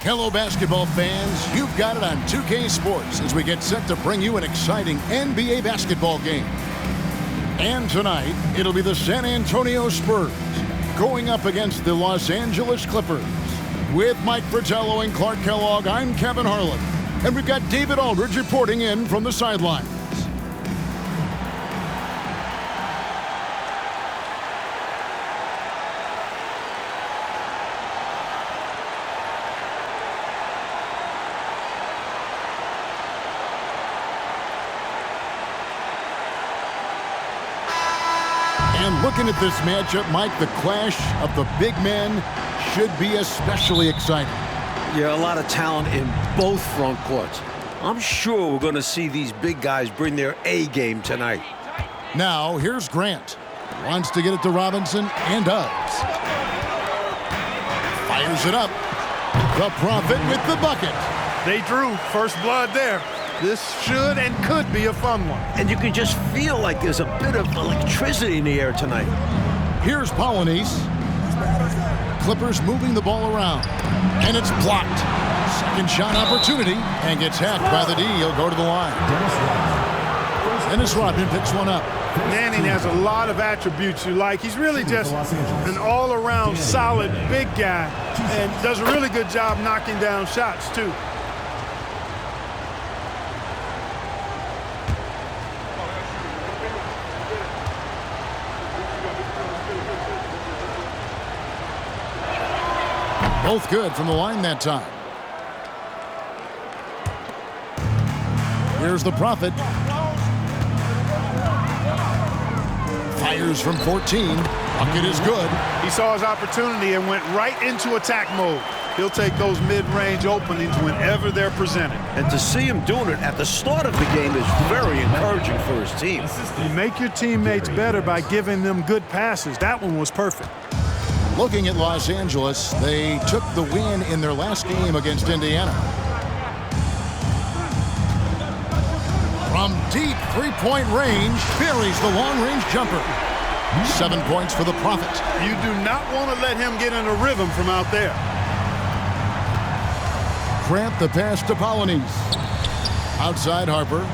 Hello, basketball fans. You've got it on 2K Sports as we get set to bring you an exciting NBA basketball game. And tonight, it'll be the San Antonio Spurs going up against the Los Angeles Clippers. With Mike Fratello and Clark Kellogg, I'm Kevin Harlan. And we've got David Aldridge reporting in from the sidelines. And looking at this matchup, Mike, the clash of the big men should be especially exciting. Yeah, a lot of talent in both front courts. I'm sure we're going to see these big guys bring their A game tonight. Now, here's Grant. Wants to get it to Robinson, and does. Fires it up. The Prophet with the bucket. They drew first blood there. This should and could be a fun one. And you can just feel like there's a bit of electricity in the air tonight. Here's Polynice. Clippers moving the ball around. And it's blocked. Second shot opportunity. And gets hacked by the D. He'll go to the line. Dennis Rodman picks one up. Manning has a lot of attributes you like. He's really just an all-around solid big guy. And does a really good job knocking down shots, too. Both good from the line that time. Here's the Prophet. Fires from 14. Bucket is good. He saw his opportunity and went right into attack mode. He'll take those mid-range openings whenever they're presented. And to see him doing it at the start of the game is very encouraging for his team. You make your teammates better by giving them good passes. That one was perfect. Looking at Los Angeles, they took the win in their last game against Indiana. From deep three-point range, buries the long-range jumper. 7 points for the Prophet. You do not want to let him get in a rhythm from out there. Grant the pass to Polynice. Outside Harper.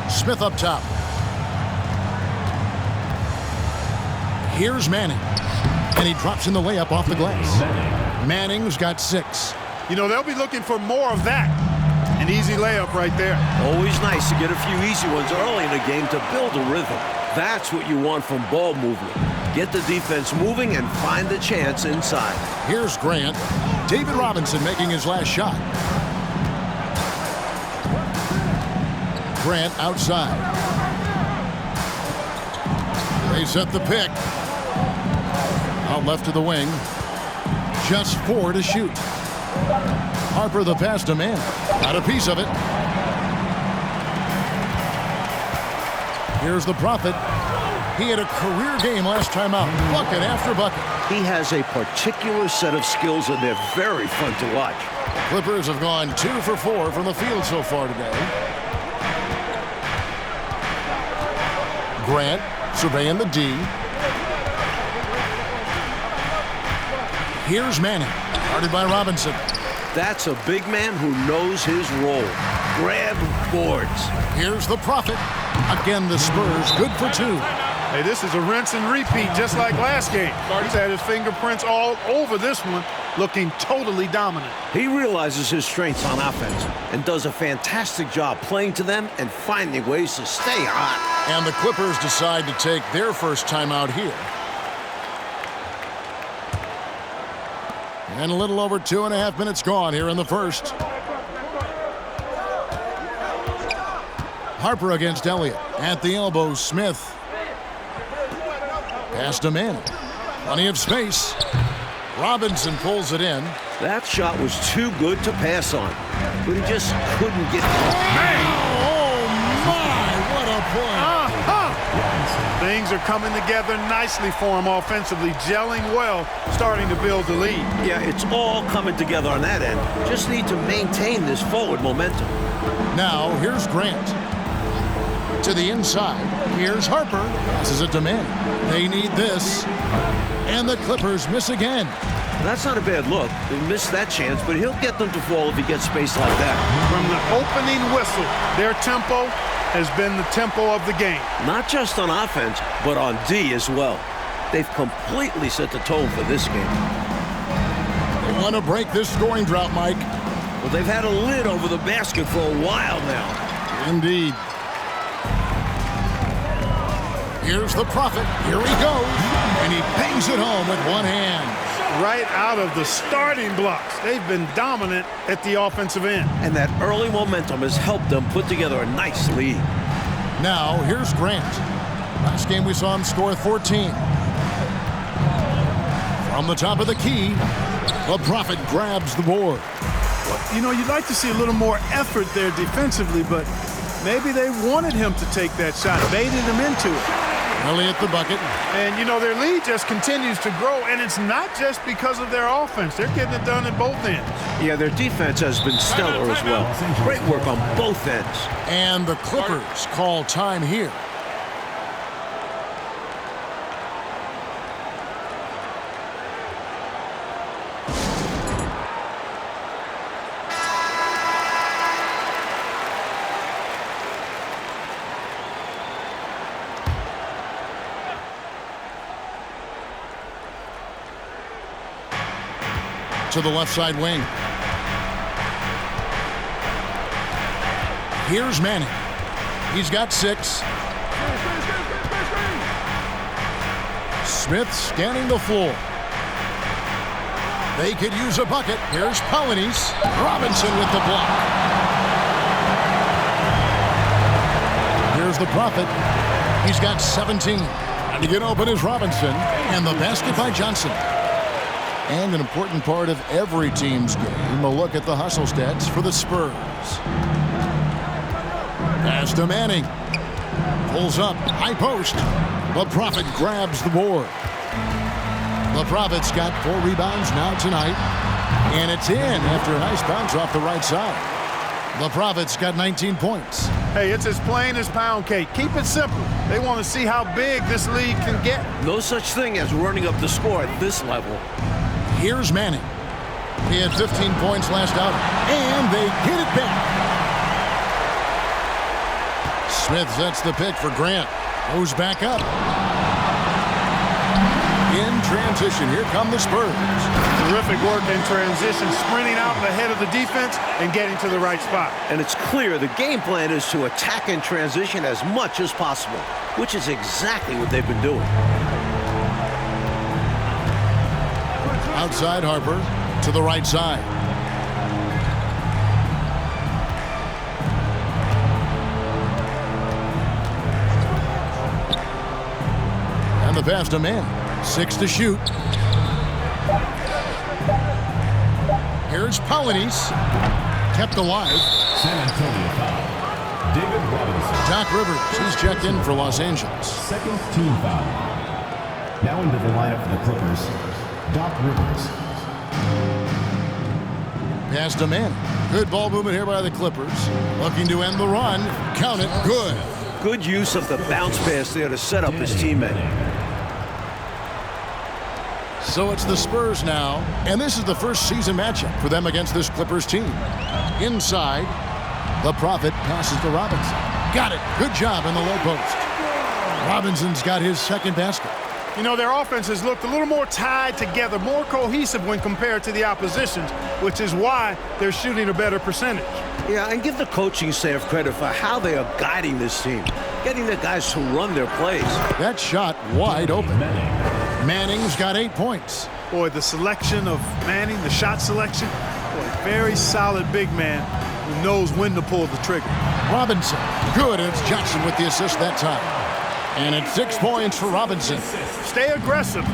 Smith up top. Here's Manning. And he drops in the layup off the glass. Manning's got 6. You know, they'll be looking for more of that. An easy layup right there. Always nice to get a few easy ones early in the game to build a rhythm. That's what you want from ball movement. Get the defense moving and find the chance inside. Here's Grant. David Robinson making his last shot. Grant outside. They set the pick. Out left to the wing. Just 4 to shoot. Harper the pass to Mann. Got a piece of it. Here's the Prophet. He had a career game last time out. Bucket after bucket. He has a particular set of skills, and they're very fun to watch. Clippers have gone 2 for 4 from the field so far today. Grant surveying the D. Here's Manning, guarded by Robinson. That's a big man who knows his role. Grab boards. Here's the Prophet. Again, the Spurs good for 2. Hey, this is a rinse and repeat just like last game. He's had his fingerprints all over this one, looking totally dominant. He realizes his strengths on offense and does a fantastic job playing to them and finding ways to stay hot. And the Clippers decide to take their first timeout here. And a little over 2.5 minutes gone here in the first. Harper against Elliott. At the elbow, Smith. Pass to Manning. Plenty of space. Robinson pulls it in. That shot was too good to pass on, but he just couldn't get it. Oh, my, what a play. Things are coming together nicely for him offensively, gelling well, starting to build the lead. Yeah, it's all coming together on that end. Just need to maintain this forward momentum. Now, here's Grant. To the inside. Here's Harper. Passes it to Manning. They need this. And the Clippers miss again. That's not a bad look. They missed that chance, but he'll get them to fall if he gets space like that. From the opening whistle, their tempo has been the tempo of the game. Not just on offense, but on D as well. They've completely set the tone for this game. They want to break this scoring drought, Mike. Well, they've had a lid over the basket for a while now. Indeed. Here's the Prophet. Here he goes. And he bangs it home with one hand. Right out of the starting blocks. They've been dominant at the offensive end. And that early momentum has helped them put together a nice lead. Now, here's Grant. Last game we saw him score 14. From the top of the key, the Prophet grabs the board. You know, you'd like to see a little more effort there defensively, but maybe they wanted him to take that shot, baited him into it. Elliott the bucket. And, you know, their lead just continues to grow, and it's not just because of their offense. They're getting it done at both ends. Yeah, their defense has been stellar as well. Great work on both ends. And the Clippers call time here. To the left side wing. Here's Manning. He's got 6. Smith scanning the floor. They could use a bucket. Here's Polynice. Robinson with the block. Here's the Prophet. He's got 17. And to get open is Robinson. And the basket by Johnson. And an important part of every team's game, a look at the hustle stats for the Spurs. Pass to Manning. Pulls up, high post. The Prophet grabs the board. The Prophet's got 4 rebounds now tonight. And it's in after a nice bounce off the right side. The Prophet's got 19 points. Hey, it's as plain as pound cake. Keep it simple. They want to see how big this league can get. No such thing as running up the score at this level. Here's Manning. He had 15 points last out, and they get it back. Smith sets the pick for Grant. Goes back up. In transition, here come the Spurs. Terrific work in transition, sprinting out ahead of the defense and getting to the right spot. And it's clear the game plan is to attack in transition as much as possible, which is exactly what they've been doing. Outside Harper to the right side. And the pass to Mann. 6 to shoot. Here's Polynice. Kept alive. San Antonio foul. David Robinson. Doc Rivers, he's checked in for Los Angeles. Second team foul. Now into the lineup for the Clippers, Doc Rivers. Pass to Mann. Good ball movement here by the Clippers. Looking to end the run. Count it. Good. Good use of the bounce pass there to set up his teammate. So it's the Spurs now, and this is the first season matchup for them against this Clippers team. Inside, the Prophet passes to Robinson. Got it. Good job in the low post. Robinson's got his second basket. You know, their offense has looked a little more tied together, more cohesive when compared to the opposition, which is why they're shooting a better percentage. Yeah, and give the coaching staff credit for how they are guiding this team, getting the guys to run their plays. That shot wide open. Manning's got 8 points. Boy, the selection of Manning, the shot selection, boy, very solid big man who knows when to pull the trigger. Robinson, good, and it's Jackson with the assist that time. And it's 6 points for Robinson. Stay aggressive.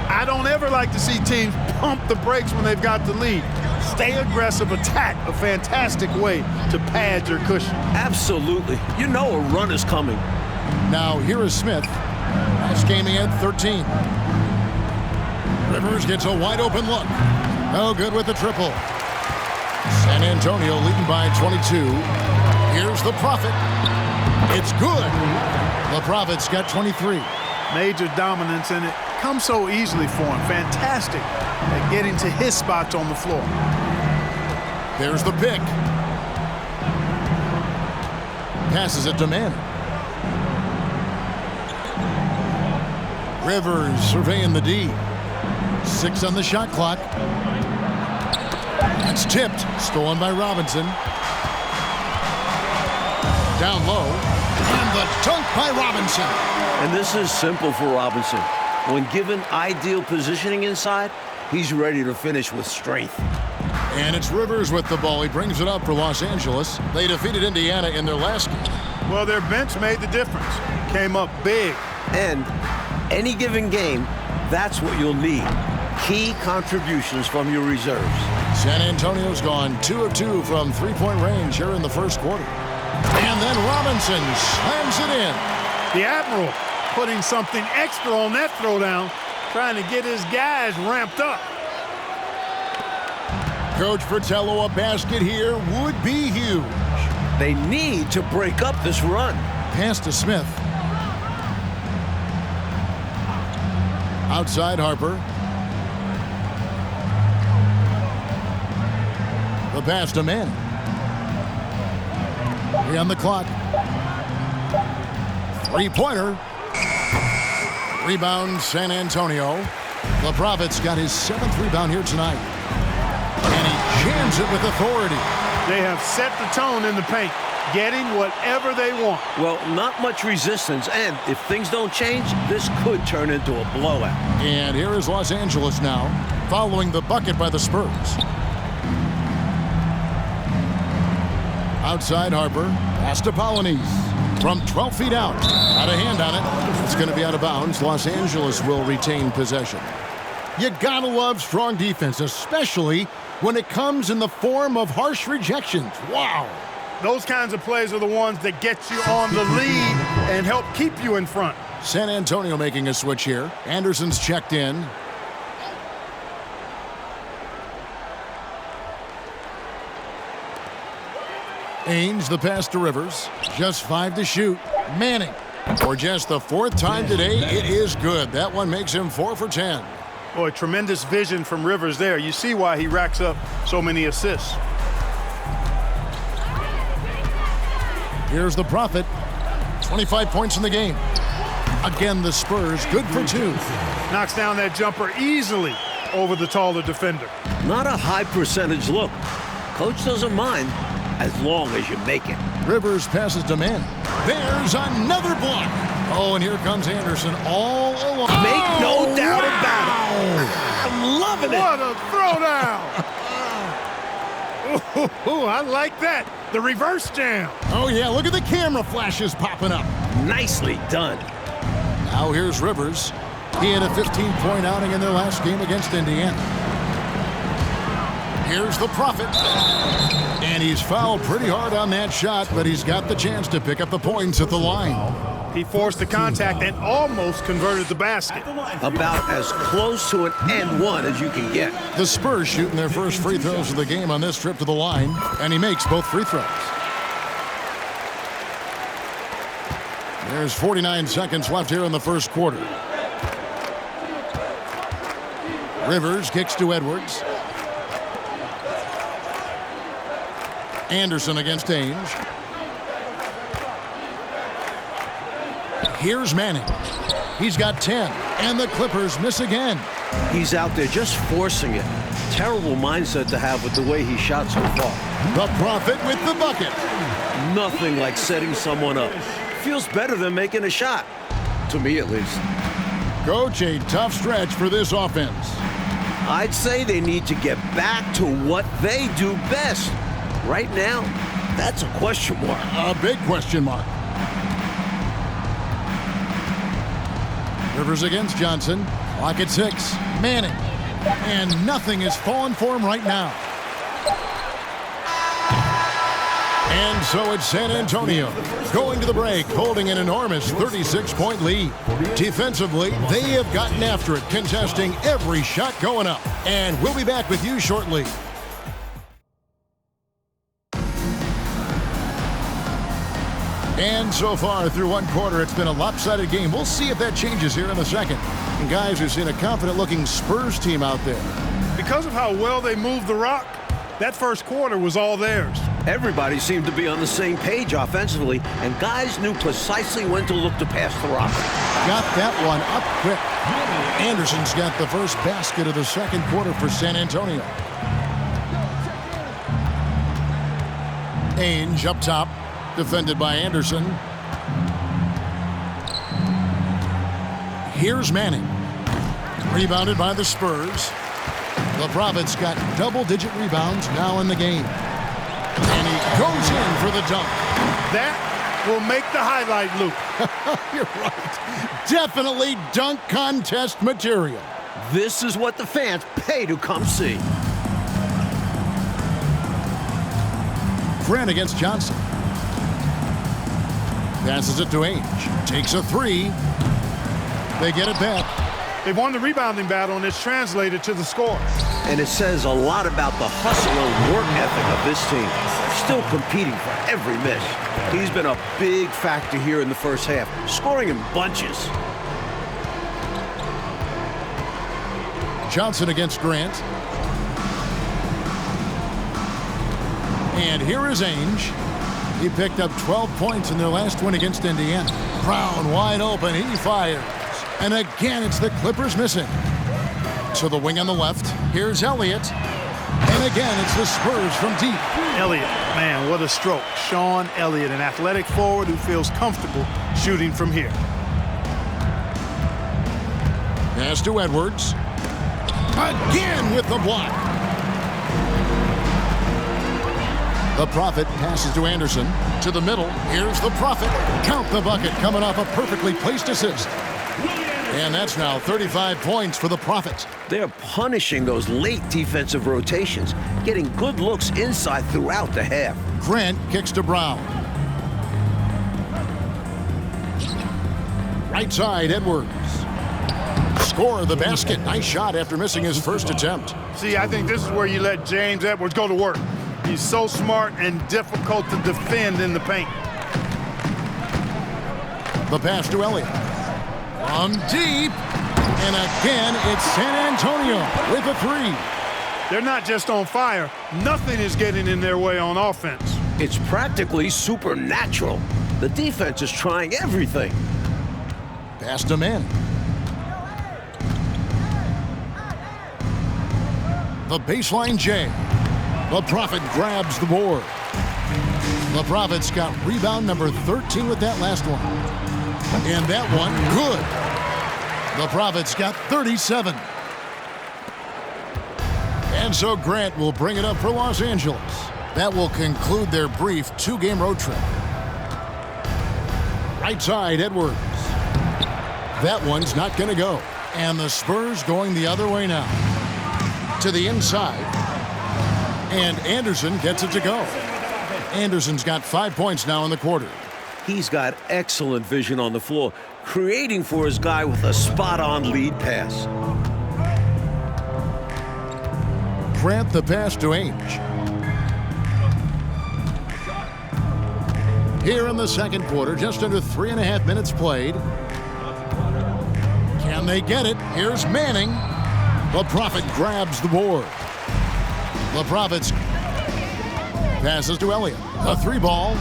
I don't ever like to see teams pump the brakes when they've got the lead. Stay aggressive, attack, a fantastic way to pad your cushion. Absolutely. You know a run is coming. Now here is Smith. Last game he had 13. Rivers gets a wide open look. No good with the triple. San Antonio leading by 22. Here's the Prophet. It's good. The Prophet's got 23. Major dominance in it. comes so easily for him. Fantastic at getting to his spots on the floor. There's the pick. Passes it to Manning. Rivers surveying the D. 6 on the shot clock. That's tipped. Stolen by Robinson. Down low. And the dunk by Robinson. And this is simple for Robinson. When given ideal positioning inside, he's ready to finish with strength. And it's Rivers with the ball. He brings it up for Los Angeles. They defeated Indiana in their last game. Well, their bench made the difference. Came up big. And any given game, that's what you'll need. Key contributions from your reserves. San Antonio's gone 2 of 2 from three-point range here in the first quarter. And then Robinson slams it in. The Admiral putting something extra on that throwdown, trying to get his guys ramped up. Coach Fratello, a basket here would be huge. They need to break up this run. Pass to Smith. Outside Harper. The pass to Manning. 3 on the clock. Three-pointer. Rebound San Antonio. The Prophet's got his 7th rebound here tonight. And he jams it with authority. They have set the tone in the paint, getting whatever they want. Well, not much resistance, and if things don't change, this could turn into a blowout. And here is Los Angeles now, following the bucket by the Spurs. Outside Harper, pass to Polonese. From 12 feet out, had a hand on it. It's going to be out of bounds. Los Angeles will retain possession. You gotta love strong defense, especially when it comes in the form of harsh rejections. Wow. Those kinds of plays are the ones that get you on the lead and help keep you in front. San Antonio making a switch here. Anderson's checked in. Ainge, the pass to Rivers. Just 5 to shoot. Manning. For just the 4th time today, it is good. That one makes him 4 for 10. Boy, tremendous vision from Rivers there. You see why he racks up so many assists. Here's the Prophet. 25 points in the game. Again, the Spurs good for 2. Knocks down that jumper easily over the taller defender. Not a high percentage look. Coach doesn't mind as long as you make it. Rivers passes to Manning. There's another block. Oh, and here comes Anderson all along. Make no doubt about it. I'm loving it. What a throwdown. Oh, I like that. The reverse jam. Oh, yeah, look at the camera flashes popping up. Nicely done. Now here's Rivers. He had a 15-point outing in their last game against Indiana. Here's the Prophet. And he's fouled pretty hard on that shot, but he's got the chance to pick up the points at the line. He forced the contact and almost converted the basket. About as close to an and one as you can get. The Spurs shooting their first free throws of the game on this trip to the line, and he makes both free throws. There's 49 seconds left here in the first quarter. Rivers kicks to Edwards. Anderson against Ainge. Here's Manning. He's got 10, and the Clippers miss again. He's out there just forcing it. Terrible mindset to have with the way he shot so far. The Prophet with the bucket. Nothing like setting someone up. Feels better than making a shot. To me, at least. Coach, a tough stretch for this offense. I'd say they need to get back to what they do best. Right now, that's a question mark. A big question mark. Rivers against Johnson. Clock at 6. Manning. And nothing is falling for him right now. And so it's San Antonio going to the break, holding an enormous 36-point lead. Defensively, they have gotten after it, contesting every shot going up. And we'll be back with you shortly. And so far through one quarter, it's been a lopsided game. We'll see if that changes here in the second. And guys, we've seen a confident-looking Spurs team out there. Because of how well they moved the rock, that first quarter was all theirs. Everybody seemed to be on the same page offensively, and guys knew precisely when to look to pass the rock. Got that one up quick. Anderson's got the first basket of the second quarter for San Antonio. Ainge up top, defended by Anderson. Here's Manning. Rebounded by the Spurs. The Prophets got double-digit rebounds now in the game. And he goes in for the dunk. That will make the highlight loop. You're right. Definitely dunk contest material. This is what the fans pay to come see. Grant against Johnson. Passes it to Ainge. Takes a three. They get it back. They've won the rebounding battle, and it's translated to the score. And it says a lot about the hustle and work ethic of this team. They're still competing for every miss. He's been a big factor here in the first half, scoring in bunches. Johnson against Grant. And here is Ainge. He picked up 12 points in their last win against Indiana. Brown wide open. He fires. And again, it's the Clippers missing. To the wing on the left. Here's Elliott. And again, it's the Spurs from deep. Elliott, man, what a stroke. Sean Elliott, an athletic forward who feels comfortable shooting from here. Pass to Edwards. Again with the block. The Prophet passes to Anderson. To the middle. Here's the Prophet. Count the bucket coming off a perfectly placed assist. And that's now 35 points for the Prophet. They're punishing those late defensive rotations, getting good looks inside throughout the half. Grant kicks to Brown. Right side, Edwards. Score the basket. Nice shot after missing his first attempt. See, I think this is where you let James Edwards go to work. He's so smart and difficult to defend in the paint. The pass to Elliott. From deep. And again, it's San Antonio with a three. They're not just on fire. Nothing is getting in their way on offense. It's practically supernatural. The defense is trying everything. Pass to Manning. The baseline J. The Prophet grabs the board. The Prophet's got rebound number 13 with that last one. And that one, good. The Prophet's got 37. And so Grant will bring it up for Los Angeles. That will conclude their brief two-game road trip. Right side, Edwards. That one's not going to go. And the Spurs going the other way now. To the inside. And Anderson gets it to go. Anderson's got 5 points now in the quarter. He's got excellent vision on the floor, creating for his guy with a spot-on lead pass. Grant the pass to Ainge. Here in the second quarter, just under 3.5 minutes played. Can they get it? Here's Manning. The Prophet grabs the board. The Prophet's passes to Elliott. A three ball.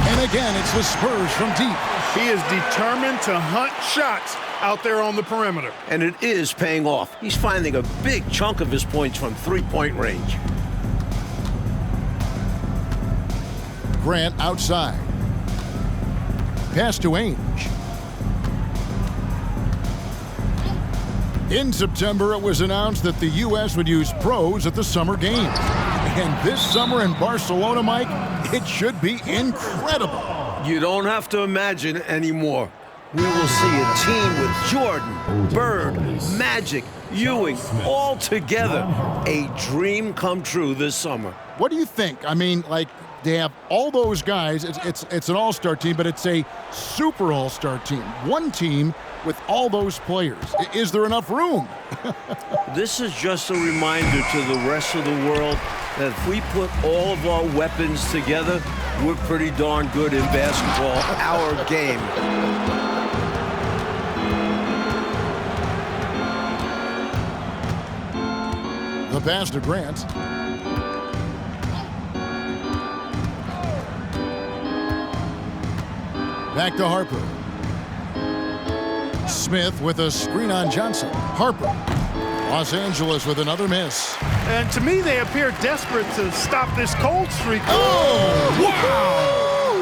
And again, it's the Spurs from deep. He is determined to hunt shots out there on the perimeter. And it is paying off. He's finding a big chunk of his points from three-point range. Grant outside. Pass to Ainge. In September, it was announced that the U.S. would use pros at the Summer Games. And this summer in Barcelona, Mike, it should be incredible. You don't have to imagine anymore. We will see a team with Jordan, Bird, Magic, Ewing, all together. A dream come true this summer. What do you think? I mean, like, they have all those guys. It's an all-star team, but it's a super all-star team. One team with all those players. Is there enough room? This is just a reminder to the rest of the world that if we put all of our weapons together, We're pretty darn good in basketball, our game. The pass to Grant. Back to Harper. Smith with a screen on Johnson. Harper. Los Angeles with another miss. And to me, they appear desperate to stop this cold streak. Oh, wow!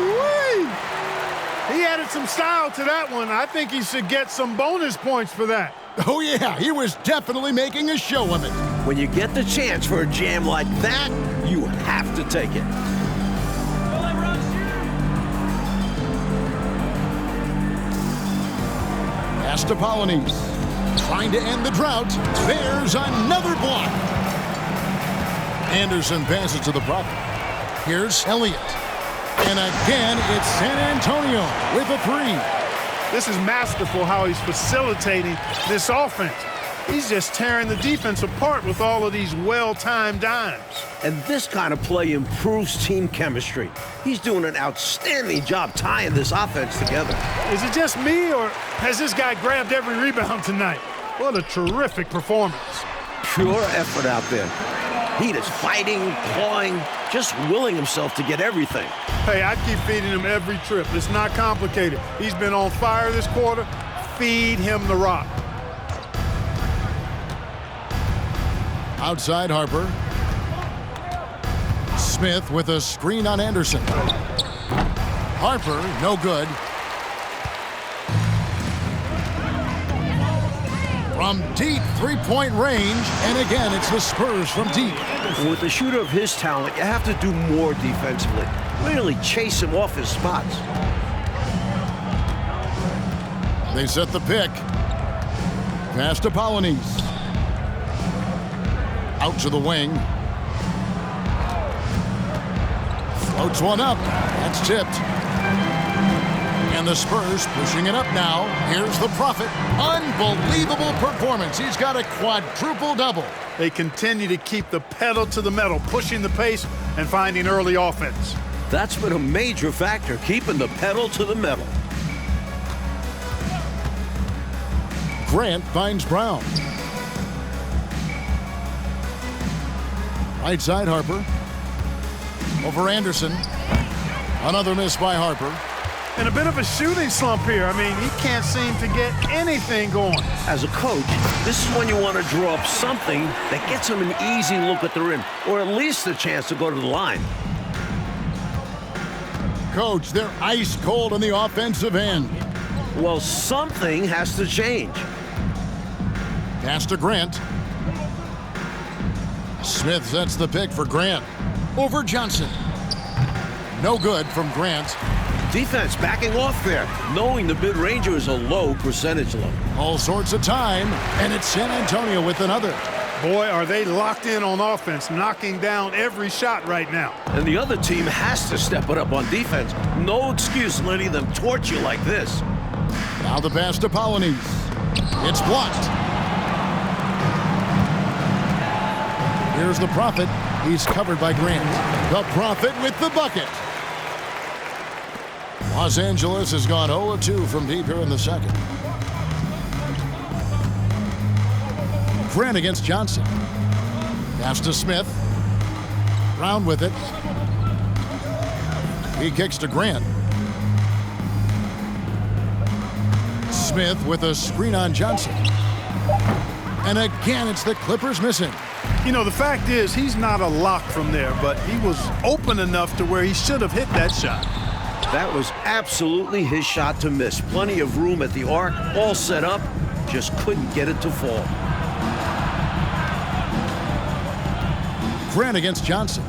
He added some style to that one. I think he should get some bonus points for that. Oh, yeah, he was definitely making a show of it. When you get the chance for a jam like that, you have to take it. Pass to Polonese. Trying to end the drought. There's another block. Anderson passes to the Prophet. Here's Elliott. And again, it's San Antonio with a three. This is masterful how he's facilitating this offense. He's just tearing the defense apart with all of these well-timed dimes. And this kind of play improves team chemistry. He's doing an outstanding job tying this offense together. Is it just me, or has this guy grabbed every rebound tonight? What a terrific performance. Pure effort out there. He is fighting, clawing, just willing himself to get everything. Hey, I keep feeding him every trip. It's not complicated. He's been on fire this quarter. Feed him the rock. Outside Harper. Smith with a screen on Anderson. Harper, no good. From deep three-point range, and again, it's the Spurs from deep. With a shooter of his talent, you have to do more defensively. Really chase him off his spots. They set the pick. Pass to Polonese. Out to the wing. Floats one up. That's tipped. And the Spurs pushing it up now. Here's the Prophet. Unbelievable performance. He's got a quadruple double. They continue to keep the pedal to the metal, pushing the pace and finding early offense. That's been a major factor, keeping the pedal to the metal. Grant finds Brown. Right side Harper. Over Anderson. Another miss by Harper. And a bit of a shooting slump here. I mean, he can't seem to get anything going. As a coach, this is when you want to draw up something that gets him an easy look at the rim, or at least a chance to go to the line. Coach, they're ice cold on the offensive end. Well, something has to change. Pass to Grant. Smith sets the pick for Grant. Over Johnson. No good from Grant. Defense backing off there, knowing the mid-ranger is a low percentage look. All sorts of time, and it's San Antonio with another. Boy, are they locked in on offense, knocking down every shot right now. And the other team has to step it up on defense. No excuse letting them torch you like this. Now the pass to Polonese. It's blocked. Here's the Prophet. He's covered by Grant. The Prophet with the bucket. Los Angeles has gone 0-2 from deep here in the second. Grant against Johnson. Pass to Smith. Brown with it. He kicks to Grant. Smith with a screen on Johnson. And again, it's the Clippers missing. You know, the fact is, he's not a lock from there, but he was open enough to where he should have hit that shot. That was absolutely his shot to miss. Plenty of room at the arc, all set up, just couldn't get it to fall. Grant against Johnson.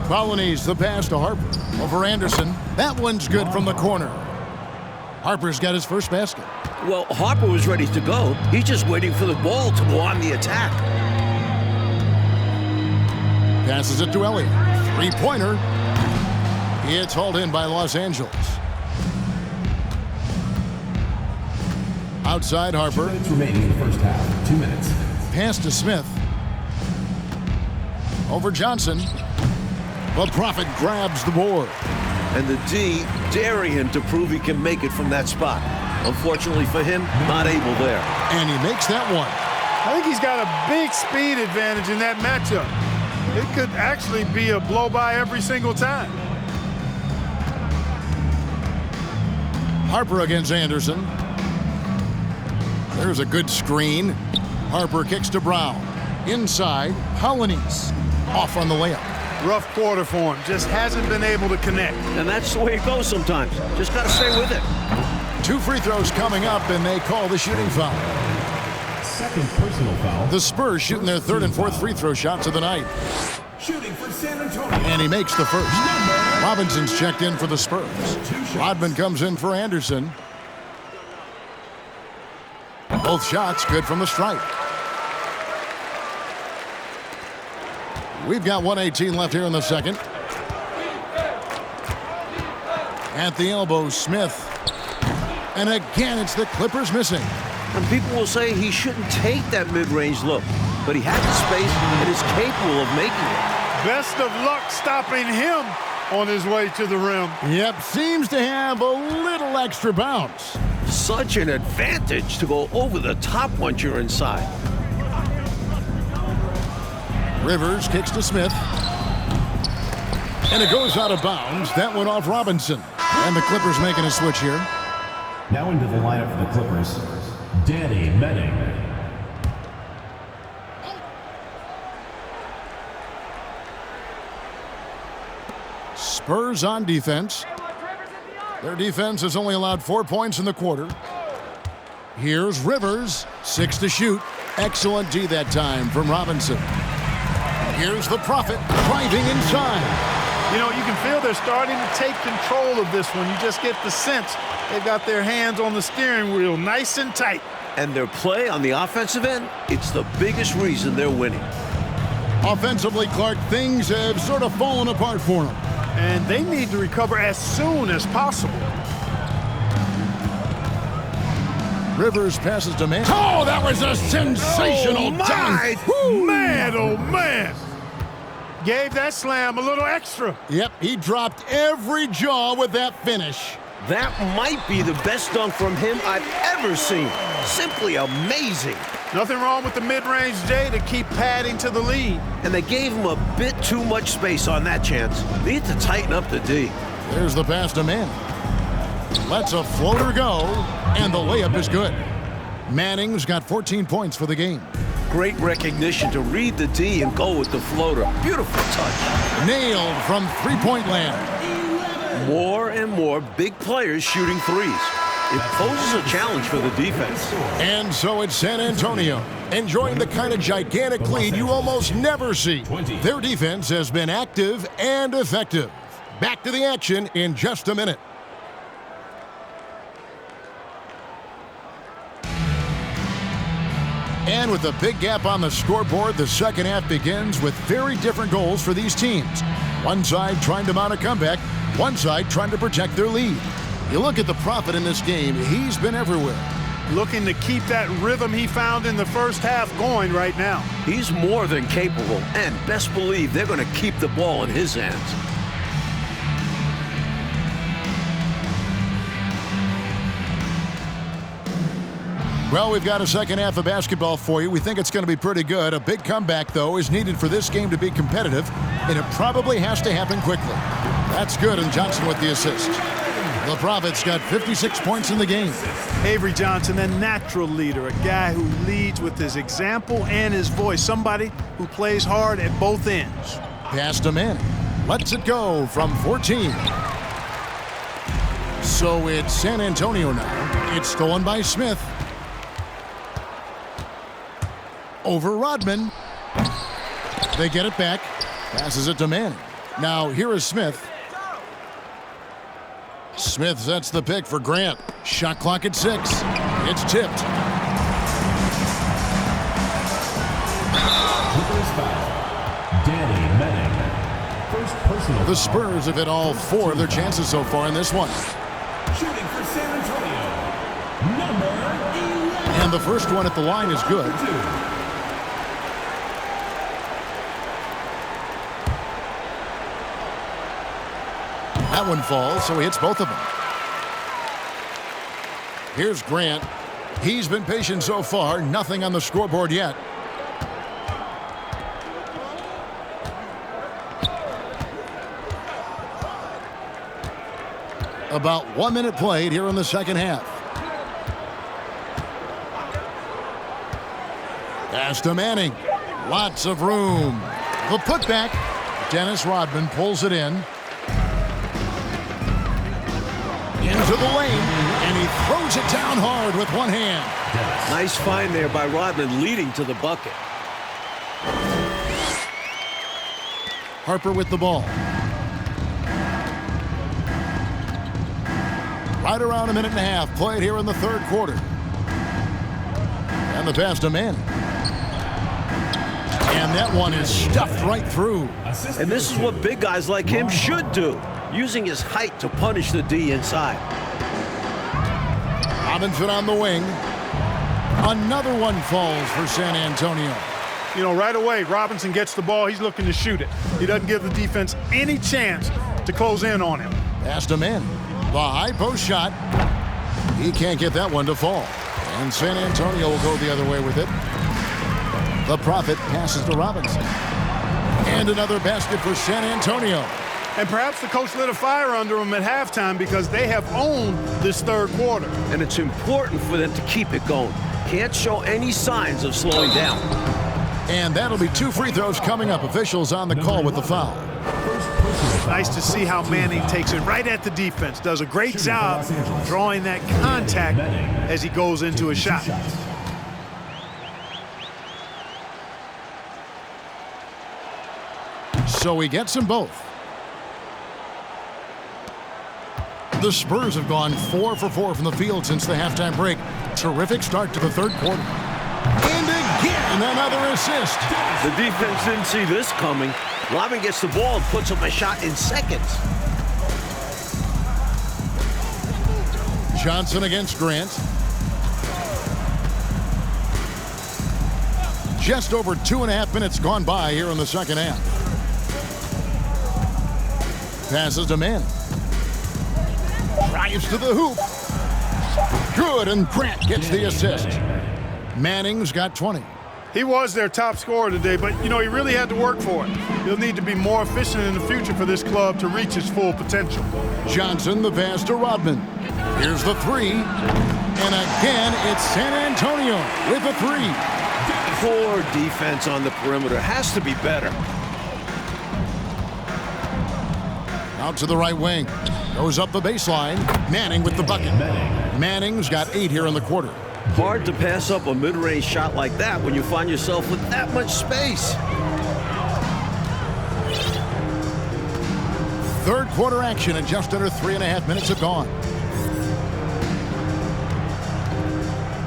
Polonese, the pass to Harper. Over Anderson. That one's good from the corner. Harper's got his first basket. Well, Harper was ready to go. He's just waiting for the ball to go on the attack. Passes it to Elliott. Three-pointer. It's hauled in by Los Angeles. Outside Harper. 2 minutes remaining in the first half. 2 minutes. Pass to Smith. Over Johnson. The Prophet grabs the board. And the D daring him to prove he can make it from that spot. Unfortunately for him, not able there. And he makes that one. I think he's got a big speed advantage in that matchup. It could actually be a blow-by every single time. Harper against Anderson. There's a good screen. Harper kicks to Brown. Inside, Polynice. Off on the layup. Rough quarter for him. Just hasn't been able to connect. And that's the way it goes sometimes. Just got to stay with it. 2 free throws coming up, and they call the shooting foul. Second personal foul. The Spurs shooting their 3rd and 4th free throw shots of the night. Shooting for San Antonio. And he makes the first. Robinson's checked in for the Spurs. Rodman comes in for Anderson. Both shots good from the stripe. We've got 1:18 left here in the second. At the elbow, Smith. And again, it's the Clippers missing. And people will say he shouldn't take that mid-range look. But he has the space and is capable of making it. Best of luck stopping him on his way to the rim. Yep, seems to have a little extra bounce. Such an advantage to go over the top once you're inside. Rivers kicks to Smith. And it goes out of bounds. That went off Robinson. And the Clippers making a switch here. Now into the lineup for the Clippers, Danny Manning. Spurs on defense. Their defense has only allowed 4 points in the quarter. Here's Rivers, 6 to shoot. Excellent D that time from Robinson. Here's the Prophet driving inside. You know, you can feel they're starting to take control of this one. You just get the sense they've got their hands on the steering wheel nice and tight. And their play on the offensive end, it's the biggest reason they're winning. Offensively, Clark, things have sort of fallen apart for them. And they need to recover as soon as possible. Rivers passes to Manning. Oh, that was a sensational dunk. Man, oh, man. Gave that slam a little extra. Yep, he dropped every jaw with that finish. That might be the best dunk from him I've ever seen. Simply amazing. Nothing wrong with the mid-range J to keep padding to the lead. And they gave him a bit too much space on that chance. They need to tighten up the D. There's the pass to Manning. Lets a floater go, and the layup is good. Manning's got 14 points for the game. Great recognition to read the D and go with the floater. Beautiful touch. Nailed from three-point land. More and more big players shooting threes. It poses a challenge for the defense. And so it's San Antonio, enjoying the kind of gigantic lead you almost never see. Their defense has been active and effective. Back to the action in just a minute. And with a big gap on the scoreboard, the second half begins with very different goals for these teams. One side trying to mount a comeback, one side trying to protect their lead. You look at the Prophet in this game, he's been everywhere. Looking to keep that rhythm he found in the first half going right now. He's more than capable, and best believe they're going to keep the ball in his hands. Well, we've got a second half of basketball for you. We think it's going to be pretty good. A big comeback, though, is needed for this game to be competitive, and it probably has to happen quickly. That's good, and Johnson with the assist. The Prophet's got 56 points in the game. Avery Johnson, a natural leader, a guy who leads with his example and his voice, somebody who plays hard at both ends. Pass to Manning. Lets it go from 14. So it's San Antonio now. It's stolen by Smith. Over Rodman. They get it back. Passes it to Manning. Now here is Smith. Smith sets the pick for Grant. Shot clock at 6. It's tipped. Danny Manning. First personal. The Spurs have hit all 4 of their chances so far in this one. Shooting for San Antonio. Number 11. And the first one at the line is good. That one falls, so he hits both of them. Here's Grant. He's been patient so far. Nothing on the scoreboard yet. About 1 minute played here in the second half. Pass to Manning. Lots of room. The putback. Dennis Rodman pulls it in. Into the lane. And he throws it down hard with one hand. Nice find there by Rodman, leading to the bucket. Harper with the ball. Right around a minute and a half played here in the third quarter. And the pass to Manning. And that one is stuffed right through. And this is what big guys like him should do, using his height to punish the D inside. Robinson on the wing. Another one falls for San Antonio. You know, right away, Robinson gets the ball. He's looking to shoot it. He doesn't give the defense any chance to close in on him. Pass to Manning. The high post shot. He can't get that one to fall. And San Antonio will go the other way with it. The Prophet passes to Robinson. And another basket for San Antonio. And perhaps the coach lit a fire under them at halftime because they have owned this third quarter. And it's important for them to keep it going. Can't show any signs of slowing down. And that'll be 2 free throws coming up. Officials on the call with the foul. Nice to see how Manning takes it right at the defense. Does a great job drawing that contact as he goes into a shot. So he gets them both. The Spurs have gone 4 for 4 from the field since the halftime break. Terrific start to the third quarter. And again, another assist. The defense didn't see this coming. Robin gets the ball and puts up a shot in seconds. Johnson against Grant. Just over 2.5 minutes gone by here in the second half. Passes to Manning. Drives to the hoop. Good, and Grant gets the assist. Manning's got 20. He was their top scorer today, but, you know, he really had to work for it. He'll need to be more efficient in the future for this club to reach its full potential. Johnson, the pass to Rodman. Here's the three. And again, it's San Antonio with a three. Poor defense on the perimeter. Has to be better. Out to the right wing. Goes up the baseline. Manning with the bucket. Manning's got 8 here in the quarter. Hard to pass up a mid-range shot like that when you find yourself with that much space. Third quarter action, and just under 3.5 minutes have gone.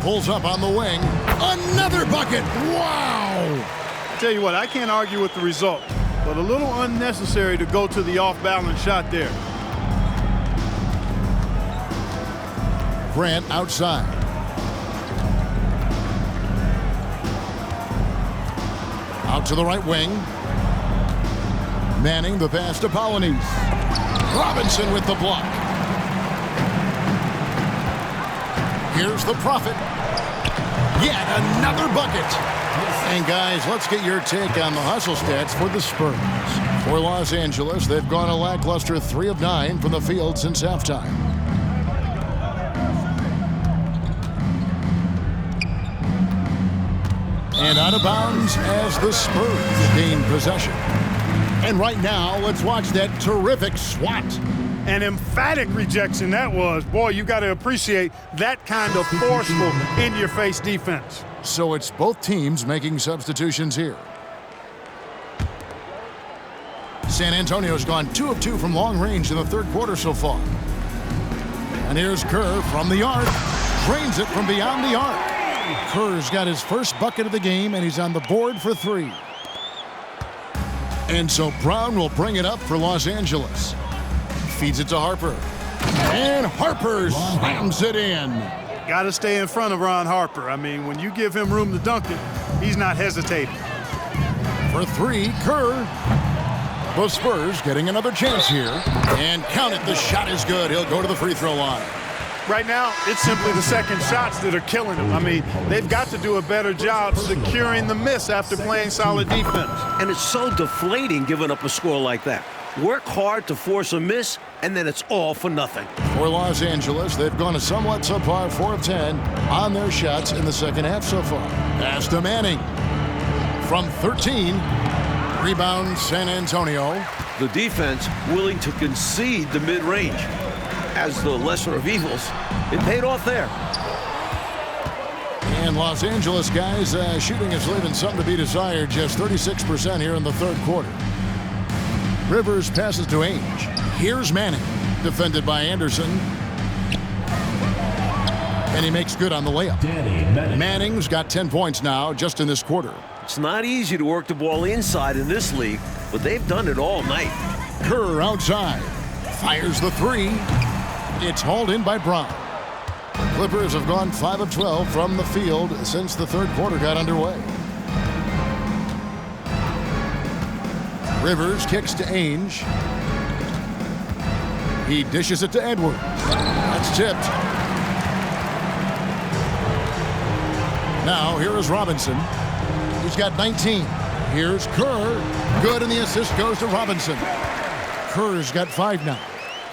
Pulls up on the wing. Another bucket. Wow! I tell you what, I can't argue with the result, but a little unnecessary to go to the off-balance shot there. Grant outside. Out to the right wing. Manning, the pass to Polanese. Robinson with the block. Here's the Prophet. Yet another bucket. And guys, let's get your take on the hustle stats for the Spurs. For Los Angeles, they've gone a lackluster 3 of 9 from the field since halftime. And out of bounds as the Spurs gain possession. And right now, let's watch that terrific swat. An emphatic rejection that was. Boy, you got to appreciate that kind of forceful, in-your-face defense. So it's both teams making substitutions here. San Antonio's gone 2 of 2 from long range in the third quarter so far. And here's Kerr from the arc. Drains it from beyond the arc. Kerr's got his first bucket of the game, and he's on the board for 3. And so Brown will bring it up for Los Angeles. Feeds it to Harper. And Harper slams it in. Got to stay in front of Ron Harper. I mean, when you give him room to dunk it, he's not hesitating. For 3, Kerr. The Spurs getting another chance here. And count it, the shot is good. He'll go to the free throw line. Right now, it's simply the second shots that are killing them. I mean, they've got to do a better job securing the miss after playing solid defense. And it's so deflating giving up a score like that. Work hard to force a miss, and then it's all for nothing. For Los Angeles, they've gone a somewhat subpar 4 of 10 on their shots in the second half so far. Pass to Manning. From 13, rebound San Antonio. The defense willing to concede the mid-range. As the lesser of evils, it paid off there. And Los Angeles guys shooting is leaving something to be desired. Just 36% here in the third quarter. Rivers passes to Ainge. Here's Manning, defended by Anderson. And he makes good on the layup. Manning's got 10 points now just in this quarter. It's not easy to work the ball inside in this league, but they've done it all night. Kerr outside. Fires the three. It's hauled in by Brown. Clippers have gone 5 of 12 from the field since the third quarter got underway. Rivers kicks to Ainge. He dishes it to Edwards. That's tipped. Now here is Robinson. He's got 19. Here's Kerr. Good, and the assist goes to Robinson. Kerr's got 5 now.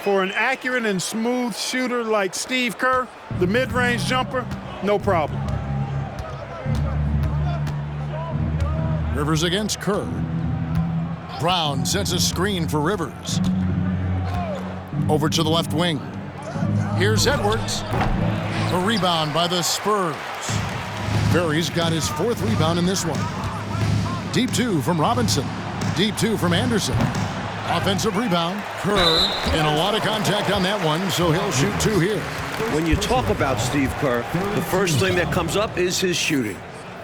For an accurate and smooth shooter like Steve Kerr, the mid-range jumper, no problem. Rivers against Kerr. Brown sets a screen for Rivers. Over to the left wing. Here's Edwards. A rebound by the Spurs. Berry's got his 4th rebound in this one. Deep 2 from Robinson. Deep 2 from Anderson. Offensive rebound. Kerr, and a lot of contact on that one, so he'll shoot 2 here. When you talk about Steve Kerr, the first thing that comes up is his shooting.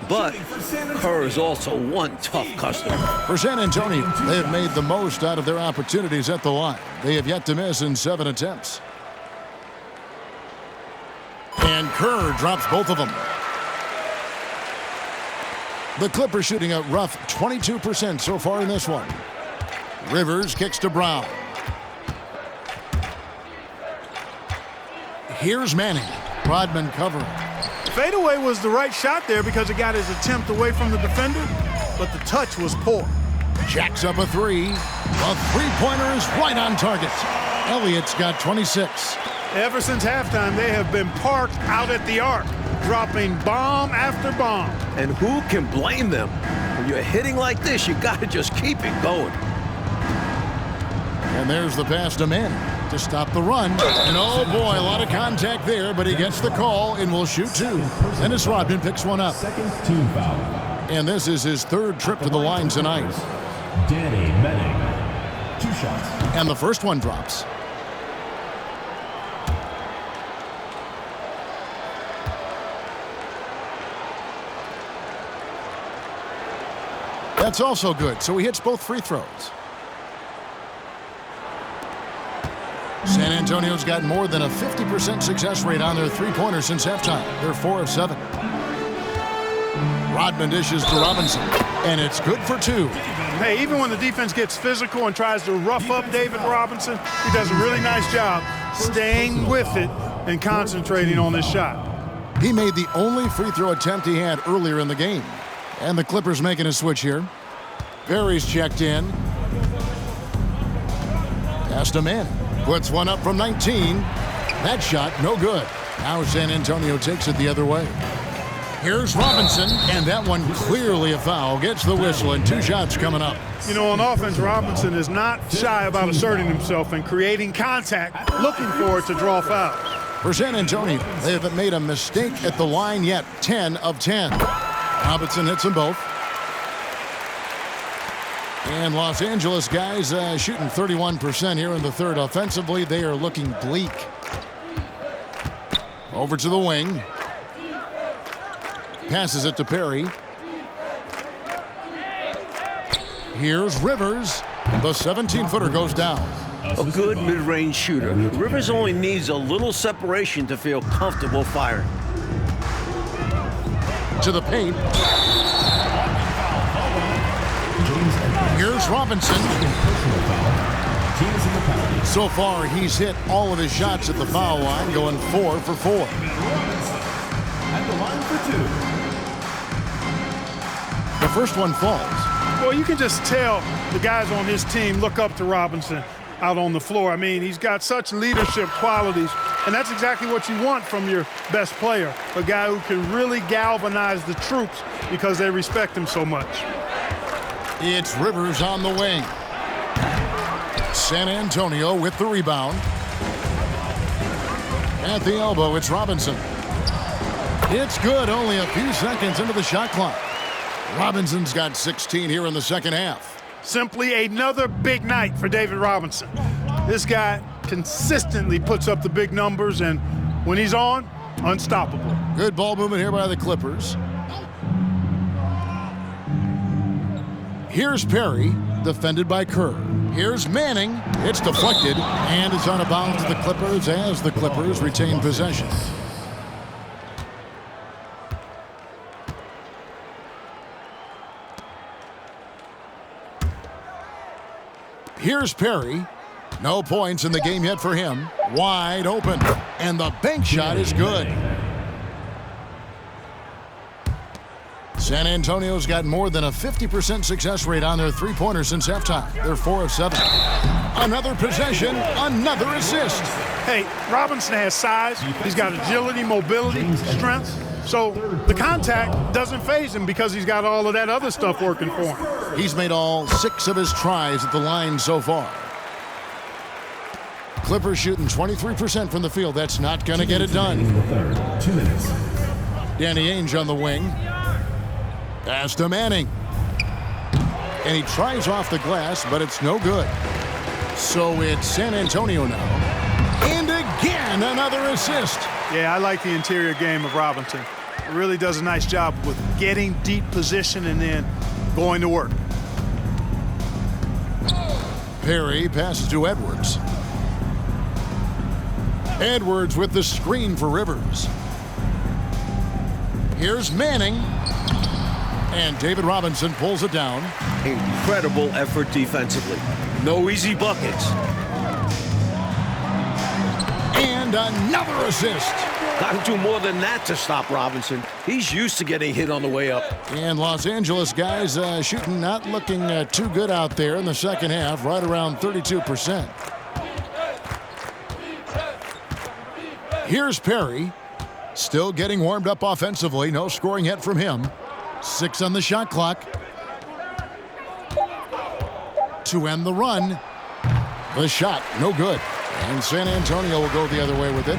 But Kerr is also one tough customer. For San Antonio, they have made the most out of their opportunities at the line. They have yet to miss in 7 attempts. And Kerr drops both of them. The Clippers shooting a rough 22% so far in this one. Rivers kicks to Brown. Here's Manning. Rodman covering. Fadeaway was the right shot there because it got his attempt away from the defender, but the touch was poor. Jacks up a 3. The three-pointer is right on target. Elliott's got 26. Ever since halftime, they have been parked out at the arc, dropping bomb after bomb. And who can blame them? When you're hitting like this, you got to just keep it going. And there's the pass to Manning to stop the run. And oh boy, a lot of contact there, but he gets the call and will shoot 2. Dennis Rodman picks one up. Second team foul. And this is his 3rd trip to the line tonight. Danny Manning. 2 shots. And the first one drops. That's also good, so he hits both free throws. San Antonio's got more than a 50% success rate on their three-pointers since halftime. They're 4 of 7. Rodman dishes to Robinson, and it's good for 2. Hey, even when the defense gets physical and tries to rough up David Robinson, he does a really nice job staying with it and concentrating on this shot. He made the only free throw attempt he had earlier in the game. And the Clippers making a switch here. Berry's checked in. Pass to Manning. Puts one up from 19. That shot, no good. Now San Antonio takes it the other way. Here's Robinson, and that one clearly a foul. Gets the whistle, and 2 shots coming up. You know, on offense, Robinson is not shy about asserting himself and creating contact, looking for it to draw foul. For San Antonio, they haven't made a mistake at the line yet. 10 of 10. Robinson hits them both. And Los Angeles guys shooting 31% here in the third. Offensively, they are looking bleak. Over to the wing. Passes it to Perry. Here's Rivers. The 17-footer goes down. A good mid-range shooter. Rivers only needs a little separation to feel comfortable firing. To the paint. James Here's Robinson. Personal foul. Team is in the penalty. So far, he's hit all of his shots at the foul line, going 4 for 4. At the line for 2. The first one falls. Well, you can just tell the guys on his team look up to Robinson out on the floor. I mean, he's got such leadership qualities, and that's exactly what you want from your best player, a guy who can really galvanize the troops because they respect him so much. It's Rivers on the wing. San Antonio with the rebound. At the elbow, it's Robinson. It's good, only a few seconds into the shot clock. Robinson's got 16 here in the second half. Simply another big night for David Robinson. This guy consistently puts up the big numbers, and when he's on, unstoppable. Good ball movement here by the Clippers. Here's Perry, defended by Kerr. Here's Manning. It's deflected, and it's out of bounds to the Clippers as the Clippers retain possession. Here's Perry. No points in the game yet for him. Wide open, and the bank shot is good. San Antonio's got more than a 50% success rate on their three-pointers since halftime. They're 4 of 7. Another possession, another assist. Hey, Robinson has size. He's got agility, mobility, strength. So the contact doesn't faze him because he's got all of that other stuff working for him. He's made all 6 of his tries at the line so far. Clippers shooting 23% from the field. That's not going to get it done. 2 minutes. Danny Ainge on the wing. Pass to Manning. And he tries off the glass, but it's no good. So it's San Antonio now. And again, another assist. Yeah, I like the interior game of Robinson. He really does a nice job with getting deep position and then going to work. Perry passes to Edwards. Edwards with the screen for Rivers. Here's Manning. And David Robinson pulls it down. Incredible effort defensively. No easy buckets. And another assist. Got to do more than that to stop Robinson. He's used to getting hit on the way up. And Los Angeles guys shooting not looking too good out there in the second half, right around 32%. Here's Perry. Still getting warmed up offensively. No scoring yet from him. 6 on the shot clock. To end the run. The shot, no good. And San Antonio will go the other way with it.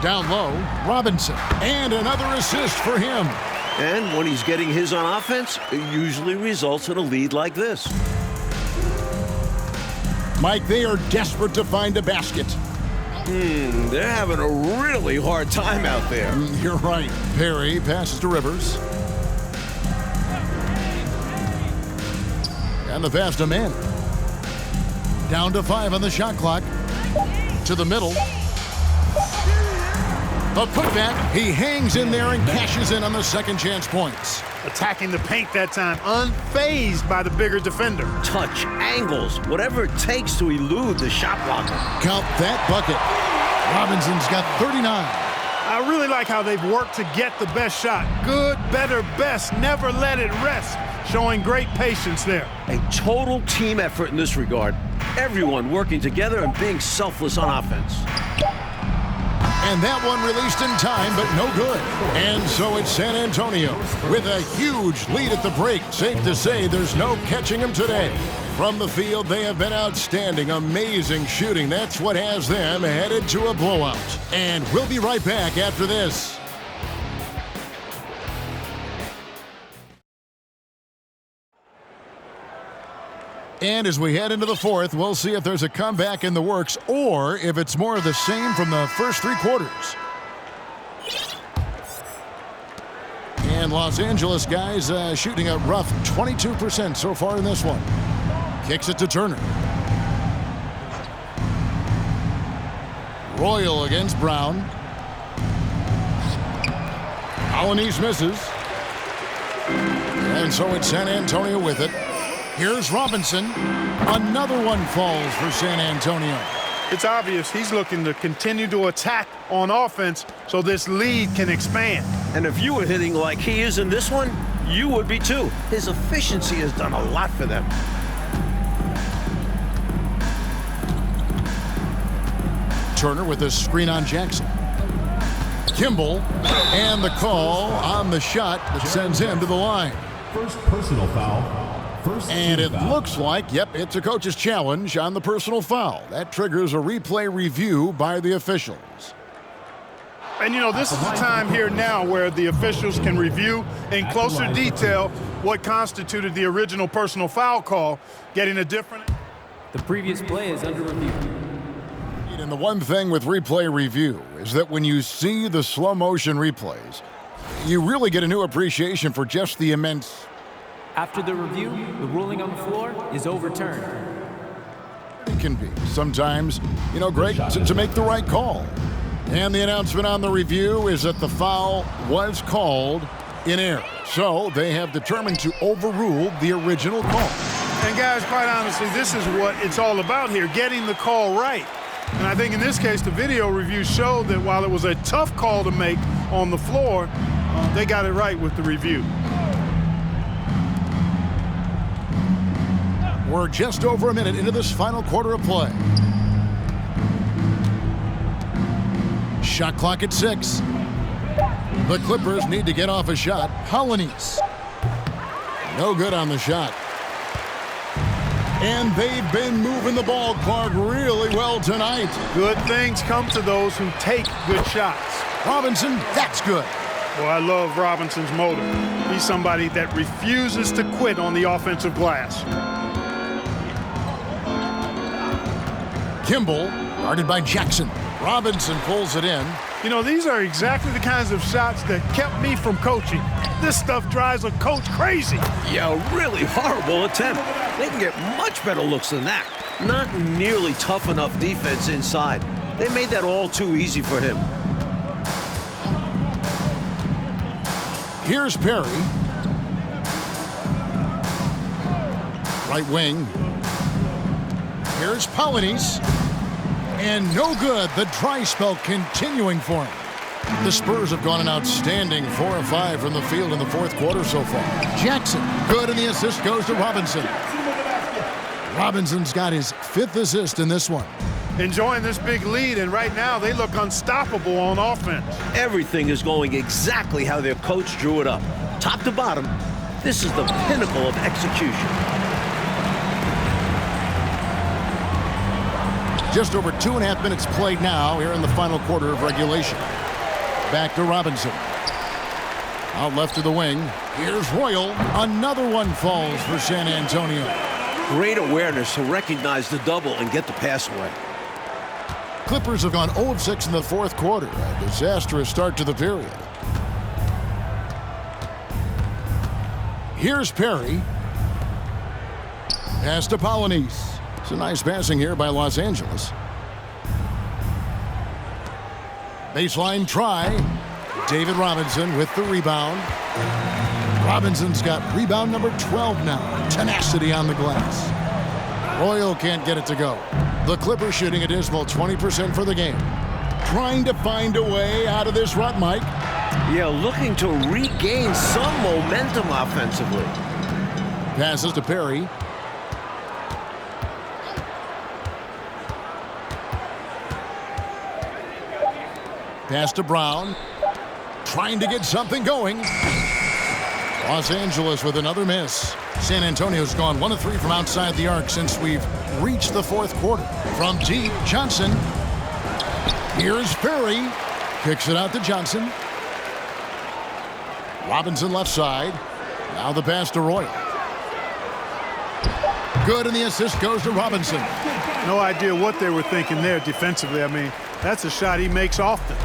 Down low, Robinson. And another assist for him. And when he's getting his on offense, it usually results in a lead like this. Mike, they are desperate to find a basket. They're having a really hard time out there. You're right. Perry passes to Rivers. And the pass to Manning. Down to 5 on the shot clock. To the middle. The putback. He hangs in there and cashes in on the second chance points. Attacking the paint that time, unfazed by the bigger defender. Touch, angles, whatever it takes to elude the shot blocker. Count that bucket. Robinson's got 39. I really like how they've worked to get the best shot. Good, better, best. Never let it rest. Showing great patience there. A total team effort in this regard. Everyone working together and being selfless on offense. And that one released in time, but no good. And so it's San Antonio with a huge lead at the break. Safe to say there's no catching them today. From the field, they have been outstanding. Amazing shooting. That's what has them headed to a blowout. And we'll be right back after this. And as we head into the fourth, we'll see if there's a comeback in the works or if it's more of the same from the first 3 quarters. And Los Angeles guys shooting a rough 22% so far in this one. Kicks it to Turner. Royal against Brown. Alanis misses. And so it's San Antonio with it. Here's Robinson. Another one falls for San Antonio. It's obvious he's looking to continue to attack on offense so this lead can expand. And if you were hitting like he is in this one, you would be too. His efficiency has done a lot for them. Turner with a screen on Jackson. Kimball, and the call on the shot that sends him to the line. First personal foul. And it looks like, yep, it's a coach's challenge on the personal foul. That triggers a replay review by the officials. And, you know, this is the time here now where the officials can review in closer detail what constituted the original personal foul call, getting a different... The previous play is under review. And the one thing with replay review is that when you see the slow motion replays, you really get a new appreciation for just the immense... After the review, the ruling on the floor is overturned. It can be sometimes, you know, Greg, to make the right call. And the announcement on the review is that the foul was called in error. So they have determined to overrule the original call. And guys, quite honestly, this is what it's all about here, getting the call right. And I think in this case, the video review showed that while it was a tough call to make on the floor, they got it right with the review. We're just over a minute into this final quarter of play. Shot clock at 6. The Clippers need to get off a shot. Polynice. No good on the shot. And they've been moving the ball, Clark, really well tonight. Good things come to those who take good shots. Robinson, that's good. Well, I love Robinson's motive. He's somebody that refuses to quit on the offensive glass. Kimball, guarded by Jackson. Robinson pulls it in. You know, these are exactly the kinds of shots that kept me from coaching. This stuff drives a coach crazy. Yeah, a really horrible attempt. They can get much better looks than that. Not nearly tough enough defense inside. They made that all too easy for him. Here's Perry. Right wing. Here's Polynice. And no good. The dry spell continuing for him. The Spurs have gone an outstanding 4 of 5 from the field in the fourth quarter so far. Jackson, good, and the assist goes to Robinson. Robinson's got his 5th assist in this one. Enjoying this big lead, and right now they look unstoppable on offense. Everything is going exactly how their coach drew it up. Top to bottom, this is the pinnacle of execution. Just over 2.5 minutes played now here in the final quarter of regulation. Back to Robinson. Out left to the wing. Here's Royal. Another one falls for San Antonio. Great awareness to recognize the double and get the pass away. Clippers have gone 0 of 6 in the fourth quarter. A disastrous start to the period. Here's Perry. Pass to Polynice. It's a nice passing here by Los Angeles. Baseline try. David Robinson with the rebound. Robinson's got rebound number 12 now. Tenacity on the glass. Royal can't get it to go. The Clippers shooting a dismal 20% for the game. Trying to find a way out of this rut, Mike. Yeah, looking to regain some momentum offensively. Passes to Perry. Pass to Brown. Trying to get something going. Los Angeles with another miss. San Antonio's gone 1 of 3 from outside the arc since we've reached the fourth quarter. From deep, Johnson. Here's Perry. Kicks it out to Johnson. Robinson left side. Now the pass to Royal. Good, and the assist goes to Robinson. No idea what they were thinking there defensively. I mean, that's a shot he makes often.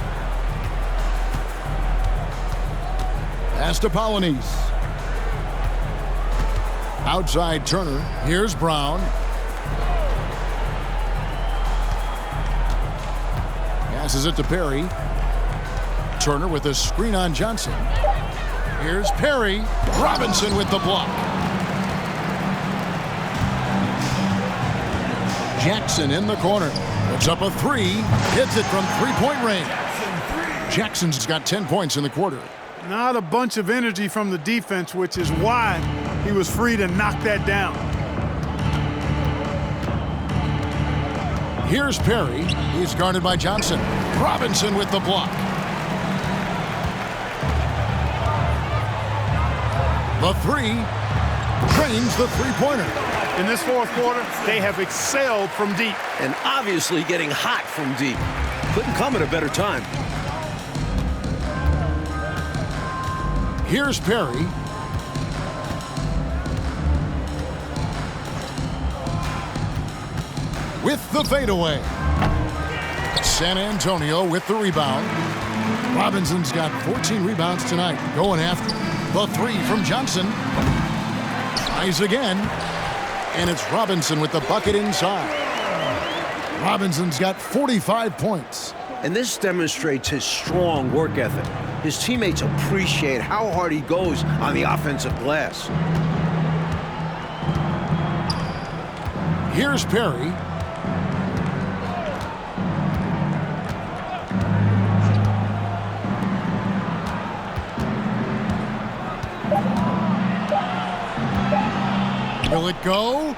Pass to Polynice. Outside Turner. Here's Brown. Passes it to Perry. Turner with a screen on Johnson. Here's Perry. Robinson with the block. Jackson in the corner. Puts up a three. Hits it from three-point range. Jackson's got 10 points in the quarter. Not a bunch of energy from the defense, which is why he was free to knock that down. Here's Perry. He's guarded by Johnson. Robinson with the block. The three drains the three-pointer. In this fourth quarter, they have excelled from deep. And obviously getting hot from deep. Couldn't come at a better time. Here's Perry. With the fadeaway. San Antonio with the rebound. Robinson's got 14 rebounds tonight. Going after the three from Johnson. Tries again. And it's Robinson with the bucket inside. Robinson's got 45 points. And this demonstrates his strong work ethic. His teammates appreciate how hard he goes on the offensive glass. Here's Perry. Will it go?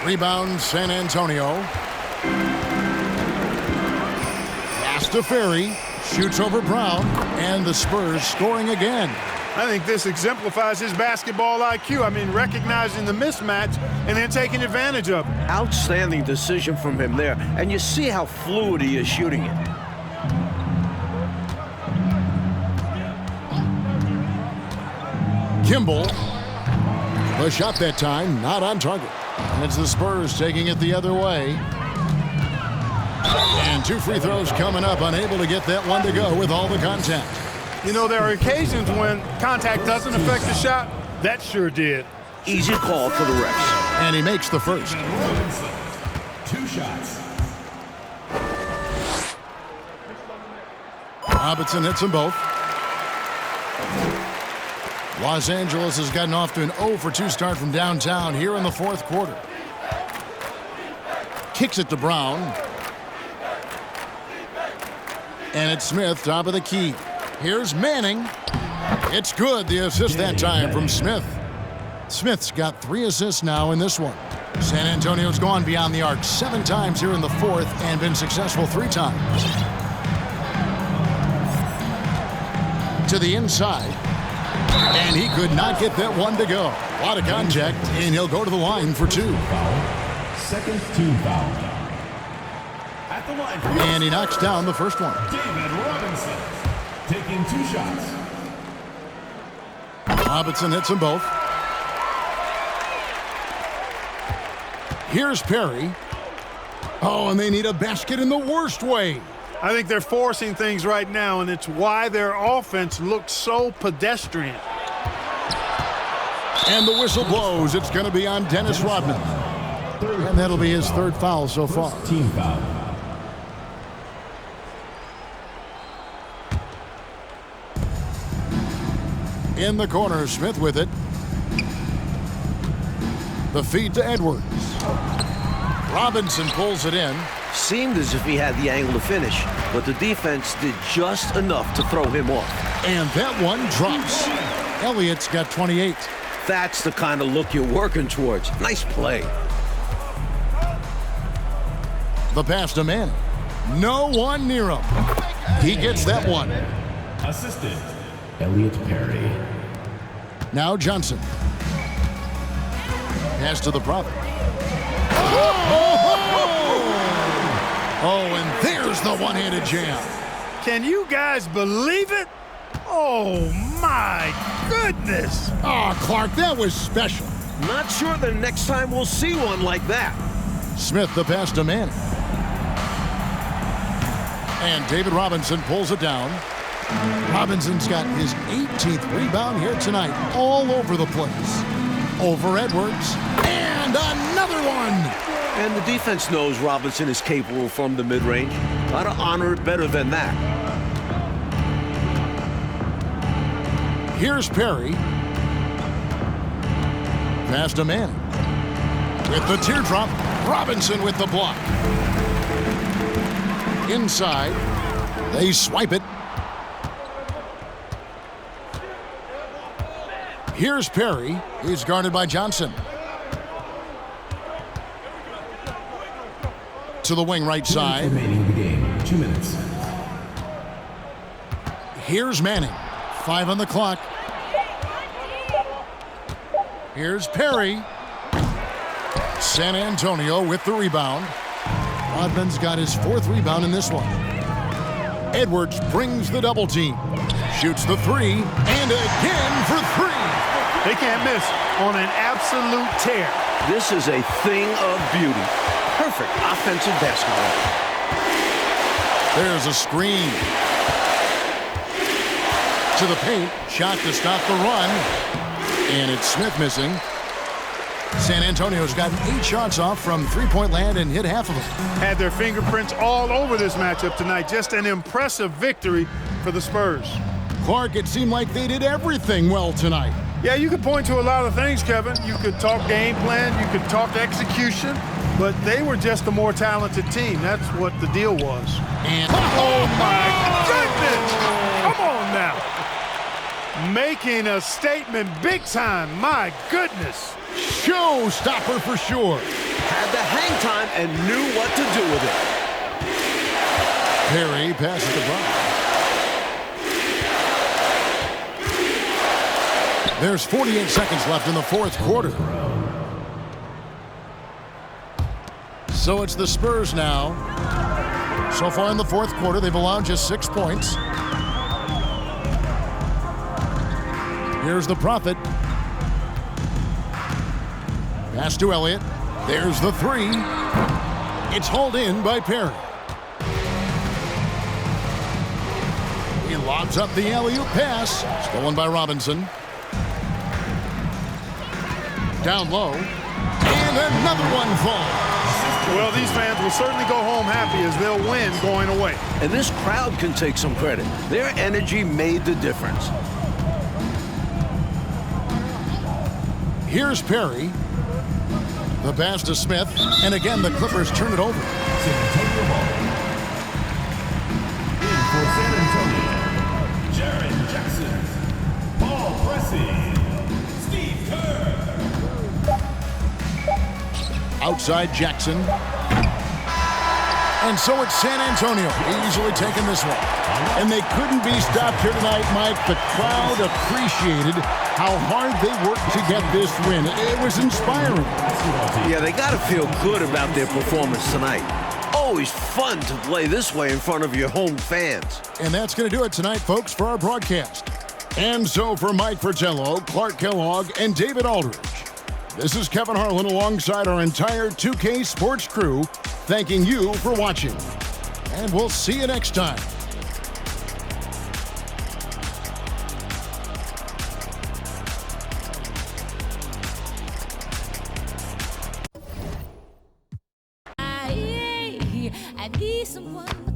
Rebound, San Antonio. Pass to Ferry. Shoots over Brown. And the Spurs scoring again. I think this exemplifies his basketball IQ. I mean, recognizing the mismatch and then taking advantage of it. Outstanding decision from him there. And you see how fluid he is shooting it. Kimball. The shot that time, not on target. And it's the Spurs taking it the other way. And two free throws coming up, unable to get that one to go with all the contact. You know, there are occasions when contact doesn't affect the shot. That sure did. Easy call for the refs. And he makes the first. 2 shots. Robinson hits them both. Los Angeles has gotten off to an 0-for-2 start from downtown here in the fourth quarter. Kicks it to Brown. And it's Smith, top of the key. Here's Manning. It's good, the assist that time from Smith. Smith's got 3 assists now in this one. San Antonio's gone beyond the arc 7 times here in the fourth and been successful 3 times. To the inside. And he could not get that one to go. A lot of contact, and he'll go to the line for 2. Second team foul. At the line for And he knocks down the first one. David Robinson, taking 2 shots. Robinson hits them both. Here's Perry. Oh, and they need a basket in the worst way. I think they're forcing things right now, and it's why their offense looks so pedestrian. And the whistle blows. It's going to be on Dennis Rodman. And that'll be his 3rd foul so far. Team foul. In the corner, Smith with it. The feed to Edwards. Robinson pulls it in. Seemed as if he had the angle to finish, but the defense did just enough to throw him off. And that one drops. Elliott's got 28. That's the kind of look you're working towards. Nice play. The pass to Manning. No one near him. He gets that one. Assisted. Elliott Perry. Now Johnson. Pass to the Prophet. Oh, and there's the one-handed jam. Can you guys believe it? Oh, my goodness. Oh, Clark, that was special. Not sure the next time we'll see one like that. Smith the pass to Manning. And David Robinson pulls it down. Robinson's got his 18th rebound here tonight, all over the place. Over Edwards, and another one! And the defense knows Robinson is capable from the mid-range. Got to honor it better than that. Here's Perry. Pass to Manning. With the teardrop, Robinson with the block. Inside. They swipe it. Here's Perry. He's guarded by Johnson. To the wing right side. Remaining in the game. 2 minutes. Here's Manning. 5 on the clock. Here's Perry. San Antonio with the rebound. Rodman's got his 4th rebound in this one. Edwards brings the double team. Shoots the 3, and again for 3. They can't miss on an absolute tear. This is a thing of beauty. Perfect offensive basketball. There's a screen. To the paint. Shot to stop the run. And it's Smith missing. San Antonio's gotten 8 shots off from three-point land and hit half of them. Had their fingerprints all over this matchup tonight. Just an impressive victory for the Spurs. Clark, it seemed like they did everything well tonight. Yeah, you could point to a lot of things, Kevin. You could talk game plan, you could talk execution, but they were just a more talented team. That's what the deal was. And oh my goodness! Come on now. Making a statement big time. My goodness. showstopper for sure. Had the hang time and knew what to do with it. Perry passes the ball. There's 48 seconds left in the 4th quarter. So it's the Spurs now. So far in the 4th quarter, they've allowed just 6 points. Here's the Prophet. Pass to Elliott. There's the 3. It's hauled in by Perry. He lobs up the alley-oop pass. Stolen by Robinson. Down low. And another one falls. Well, these fans will certainly go home happy as they'll win going away. And this crowd can take some credit. Their energy made the difference. Here's Perry. The pass to Smith. And again, the Clippers turn it over. San Antonio ball. In for San Antonio, Jaren Jackson. Ball pressing, Steve Kerr. Outside Jackson. And so it's San Antonio easily taking this one. And they couldn't be stopped here tonight, Mike. The crowd appreciated how hard they worked to get this win. It was inspiring. Yeah, they got to feel good about their performance tonight. Always fun to play this way in front of your home fans. And that's going to do it tonight, folks, for our broadcast. And so for Mike Fratello, Clark Kellogg, and David Aldridge, this is Kevin Harlan alongside our entire 2K Sports crew, thanking you for watching. And we'll see you next time. I need someone.